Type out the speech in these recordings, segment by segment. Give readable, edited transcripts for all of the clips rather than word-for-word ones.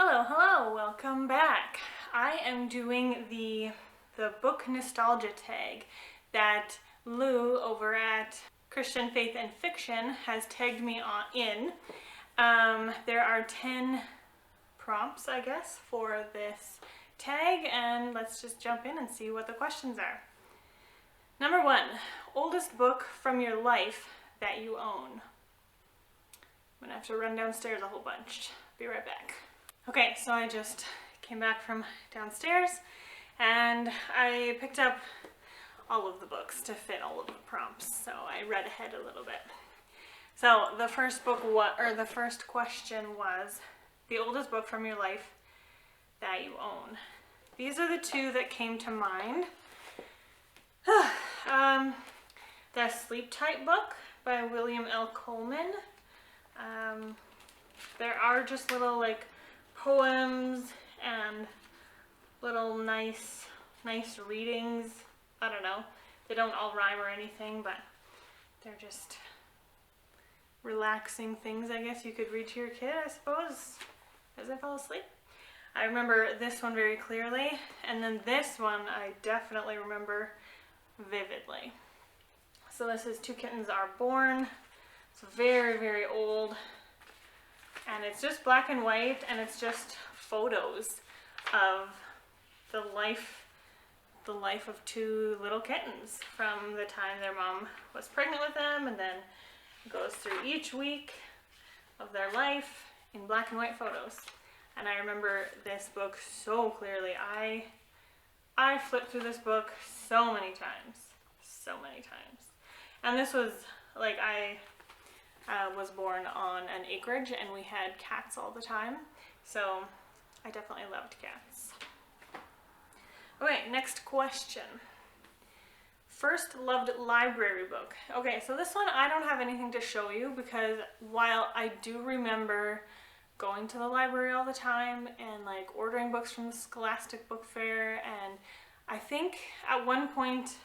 Hello, welcome back. I am doing the book nostalgia tag that Lou over at Christian Faith and Fiction has tagged me in. There are 10 prompts, I guess, for this tag, and let's just jump in and see what the questions are. Number 1, oldest book from your life that you own. I'm gonna have to run downstairs a whole bunch. Be right back. Okay, so I just came back from downstairs and I picked up all of the books to fit all of the prompts, so I read ahead a little bit. So the first question was the oldest book from your life that you own. These are the two that came to mind. The Sleep Tight book by William L. Coleman. There are just little poems and little nice readings. I don't know. They don't all rhyme or anything, but they're just relaxing things, I guess you could read to your kid, I suppose, as they fall asleep. I remember this one very clearly, and then this one I definitely remember vividly. So this is Two Kittens Are Born. It's very, very old. And it's just black and white, and it's just photos of the life of two little kittens from the time their mom was pregnant with them, and then it goes through each week of their life in black and white photos. And I remember this book so clearly. I flipped through this book so many times. And this was I was born on an acreage and we had cats all the time, so I definitely loved cats. Okay, next question. First loved library book. Okay, so this one I don't have anything to show you because while I do remember going to the library all the time and ordering books from the Scholastic Book Fair, and I think at one point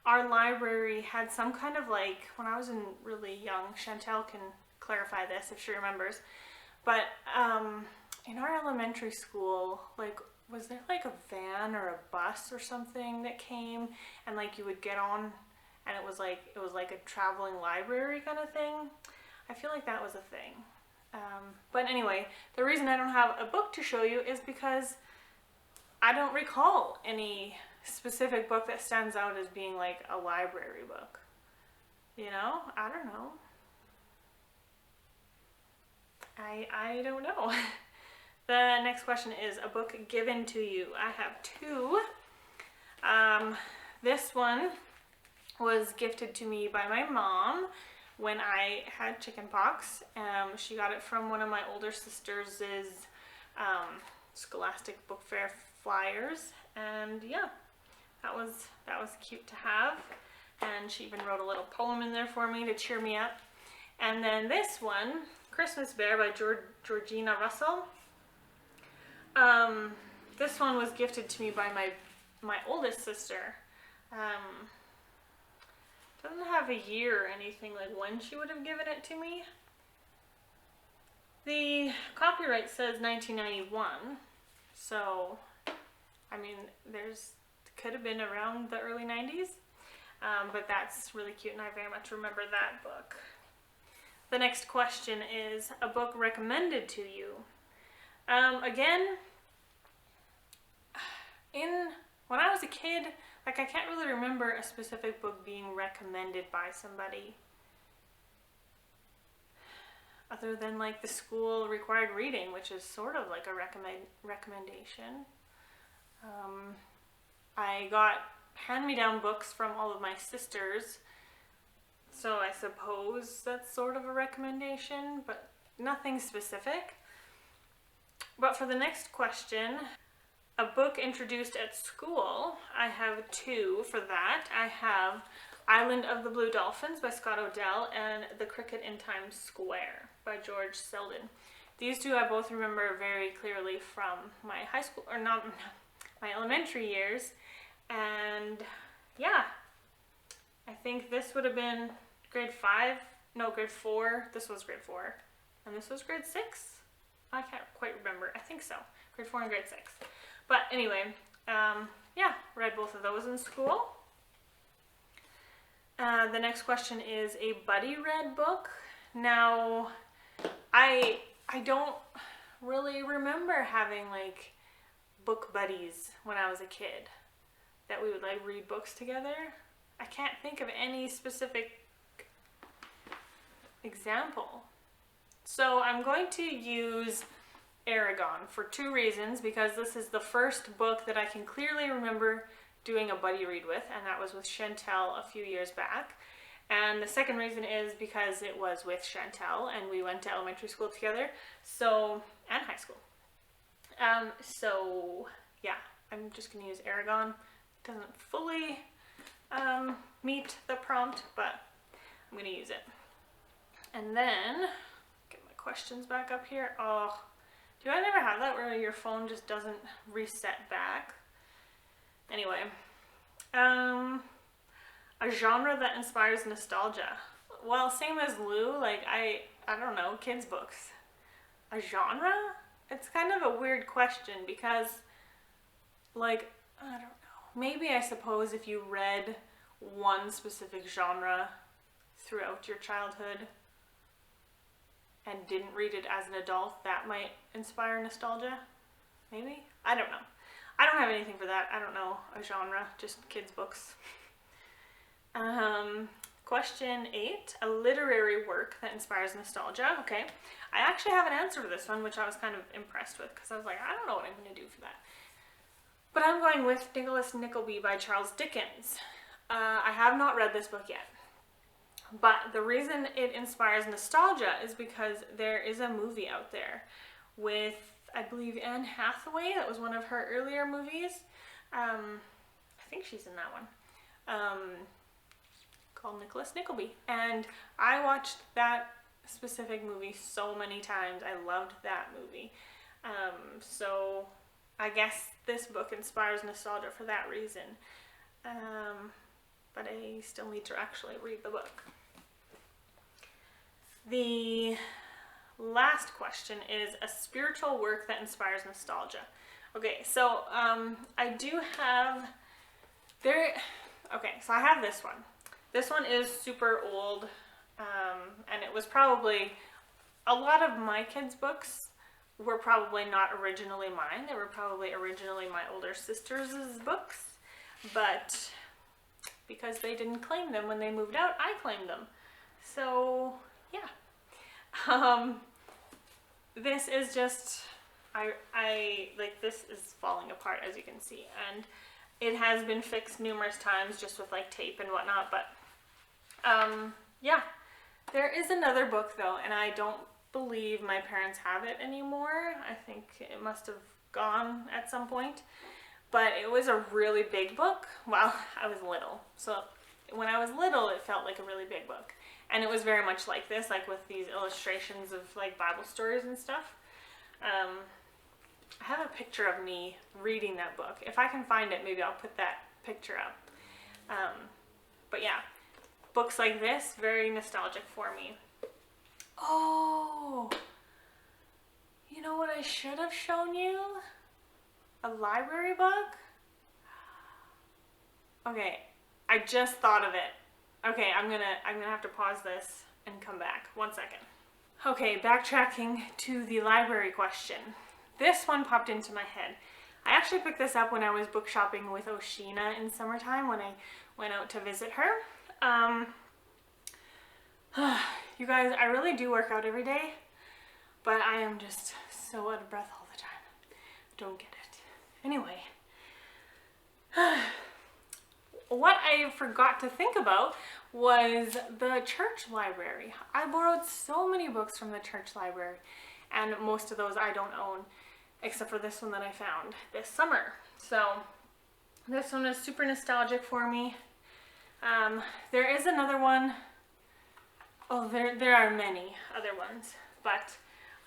our library had some kind of when I was really young, Chantel can clarify this if she remembers, but in our elementary school, was there a van or a bus or something that came and you would get on and it was like a traveling library kind of thing? I feel like that was a thing. But anyway, the reason I don't have a book to show you is because I don't recall any specific book that stands out as being a library book. You know? I don't know. I don't know. The next question is a book given to you. I have two. This one was gifted to me by my mom when I had chickenpox. She got it from one of my older sisters' Scholastic Book Fair flyers, and yeah, that was cute to have. And she even wrote a little poem in there for me to cheer me up. And then this one, Christmas Bear by Georgina Russell. This one was gifted to me by my oldest sister. Doesn't have a year or anything when she would have given it to me. The copyright says 1991, so I mean could have been around the early 90s, but that's really cute and I very much remember that book. The next question is a book recommended to you. Again, when I was a kid, I can't really remember a specific book being recommended by somebody other than the school required reading, which is sort of like a recommendation. I got hand-me-down books from all of my sisters, so I suppose that's sort of a recommendation, but nothing specific. But for the next question, a book introduced at school, I have two for that. I have Island of the Blue Dolphins by Scott Odell and The Cricket in Times Square by George Selden. These two I both remember very clearly from my high school, or not, my elementary years. And yeah, I think this would have been grade 4. This was grade 4. And this was grade 6. I can't quite remember. I think so. Grade 4 and grade 6. But anyway, yeah, read both of those in school. The next question is a buddy read book. Now, I don't really remember having like book buddies when I was a kid that we would like read books together. I can't think of any specific example. So I'm going to use Aragon for 2 reasons, because this is the first book that I can clearly remember doing a buddy read with, and that was with Chantel a few years back. And the second reason is because it was with Chantel and we went to elementary school together, so, and high school. So yeah, I'm just going to use Aragon. It doesn't fully meet the prompt, but I'm going to use it. And then, get my questions back up here. Oh, do I never have that where your phone just doesn't reset back? Anyway, a genre that inspires nostalgia. Well, same as Lou, like I don't know, kids books. A genre? It's kind of a weird question because, like, I don't know. Maybe I suppose if you read one specific genre throughout your childhood and didn't read it as an adult, that might inspire nostalgia. Maybe? I don't know. I don't have anything for that. I don't know a genre, just kids books. Question 8, a literary work that inspires nostalgia. Okay, I actually have an answer to this one, which I was kind of impressed with, because I was like, I don't know what I'm going to do for that. But I'm going with Nicholas Nickleby by Charles Dickens. I have not read this book yet, but the reason it inspires nostalgia is because there is a movie out there with, I believe, Anne Hathaway. That was one of her earlier movies. I think she's in that one. Called Nicholas Nickleby. And I watched that specific movie so many times. I loved that movie. So I guess this book inspires nostalgia for that reason. But I still need to actually read the book. The last question is a spiritual work that inspires nostalgia. Okay, so I do have okay, so I have this one. This one is super old, and it was probably, a lot of my kids' books were probably not originally mine. They were probably originally my older sister's books, but because they didn't claim them when they moved out, I claimed them. So yeah. This is just, I like, this is falling apart, as you can see, and it has been fixed numerous times just with like tape and whatnot, but yeah. There is another book though, and I don't believe my parents have it anymore. I think it must have gone at some point, but it was a really big book. Well, I was little, so when I was little it felt like a really big book, and it was very much like this, like with these illustrations of like Bible stories and stuff. I have a picture of me reading that book. If I can find it, maybe I'll put that picture up. But yeah, books like this, very nostalgic for me. Oh, you know what I should have shown you? A library book? Okay, I just thought of it. Okay, I'm gonna have to pause this and come back. 1 second. Okay, backtracking to the library question. This one popped into my head. I actually picked this up when I was book shopping with Oshina in summertime when I went out to visit her. You guys, I really do work out every day, but I am just so out of breath all the time. Don't get it. Anyway, what I forgot to think about was the church library. I borrowed so many books from the church library, and most of those I don't own, except for this one that I found this summer. So this one is super nostalgic for me. There is another one. Oh, there are many other ones, but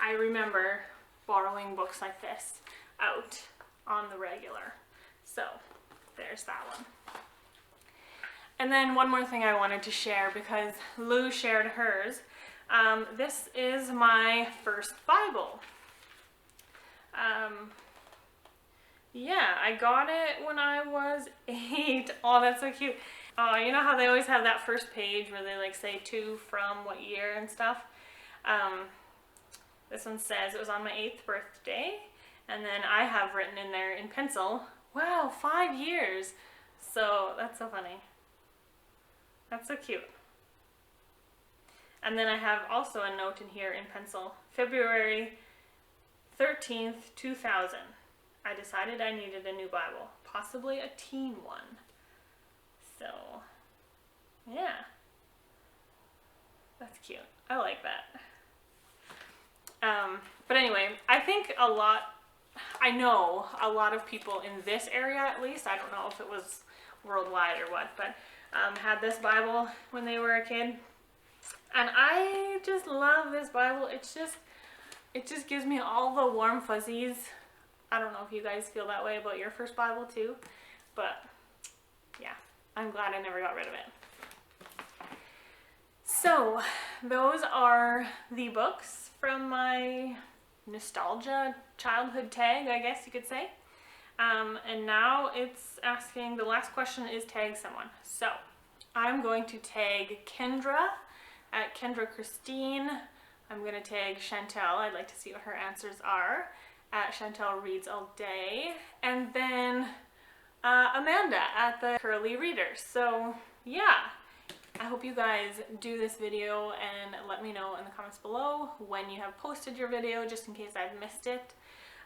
I remember borrowing books like this out on the regular. So there's that one. And then one more thing I wanted to share, because Lou shared hers. This is my first Bible. Yeah, I got it when I was 8. Oh, that's so cute. Oh, you know how they always have that first page where they like say to, from, what year and stuff? This one says it was on my 8th birthday, and then I have written in there in pencil, wow, 5 years. So that's so funny. That's so cute. And then I have also a note in here in pencil, February 13th, 2000. I decided I needed a new Bible, possibly a teen one. So, yeah. That's cute. I like that. But anyway, I know a lot of people in this area at least, I don't know if it was worldwide or what, but had this Bible when they were a kid. And I just love this Bible. It just gives me all the warm fuzzies. I don't know if you guys feel that way about your first Bible too, but yeah, I'm glad I never got rid of it. So those are the books from my nostalgia childhood tag, I guess you could say. And now it's asking, the last question is tag someone. So I'm going to tag Kendra at Kendra Christine. I'm going to tag Chantel. I'd like to see what her answers are at Chantel Reads All Day. And then Amanda at the Curly Readers. So yeah, I hope you guys do this video and let me know in the comments below when you have posted your video, just in case I've missed it.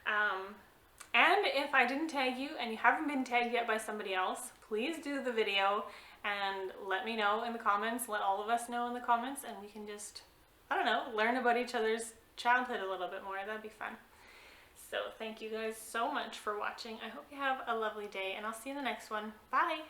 And if I didn't tag you and you haven't been tagged yet by somebody else, please do the video and let me know in the comments. Let all of us know in the comments, and we can just, I don't know, learn about each other's childhood a little bit more. That'd be fun. So thank you guys so much for watching. I hope you have a lovely day, and I'll see you in the next one. Bye!